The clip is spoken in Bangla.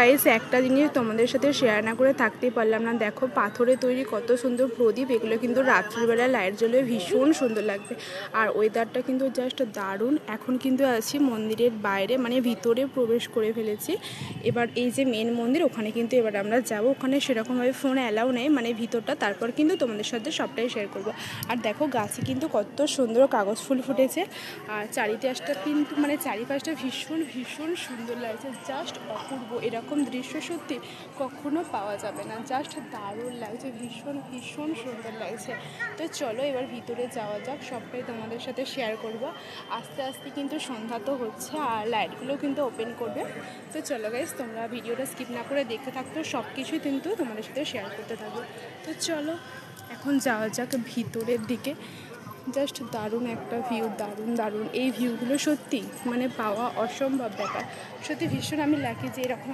গাইস একটা জিনিস তোমাদের সাথে শেয়ার না করে থাকতেই পারলাম না। দেখো পাথরে তৈরি কত সুন্দর প্রদীপ, এগুলো কিন্তু রাত্রিবেলা লাইট জ্বলে ভীষণ সুন্দর লাগবে। আর ওয়েদারটা কিন্তু জাস্ট দারুণ। এখন কিন্তু আছি মন্দিরের বাইরে, মানে ভিতরে প্রবেশ করে ফেলেছি। এবার এই যে মেন মন্দির, ওখানে কিন্তু এবার আমরা যাব। ওখানে সেরকমভাবে ফোন অ্যালাউ নেই, মানে ভিতরটা, তারপর কিন্তু তোমাদের সাথে সবটাই শেয়ার করব। আর দেখো গাছে কিন্তু কত সুন্দর কাগজ ফুল ফুটেছে, আর চারিপাশটা কিন্তু মানে চারিপাশটা ভীষণ ভীষণ সুন্দর লাগছে, জাস্ট অপূর্ব। এরকম দৃশ্য সত্যি কখনো পাওয়া যাবে না, জাস্ট দারুণ লাগছে, ভীষণ ভীষণ সুন্দর লাগছে। তো চলো এবার ভিতরে যাওয়া যাক, সবটাই তোমাদের সাথে শেয়ার করব। আস্তে আস্তে কিন্তু সন্ধ্যা তো হচ্ছে, আর লাইটগুলো কিন্তু ওপেন করবে। তো চলো গাইস, তোমরা ভিডিওটা স্কিপ না করে দেখতে থাকতো, সব কিছুই কিন্তু তোমাদের সাথে শেয়ার করতে থাকবো। তো চলো এখন যাওয়া যাক ভিতরের দিকে। জাস্ট দারুণ একটা ভিউ, দারুণ দারুণ এই ভিউগুলো সত্যি মানে পাওয়া অসম্ভব ব্যাপার। সত্যি ভীষণ আমি লাকি যে এরকম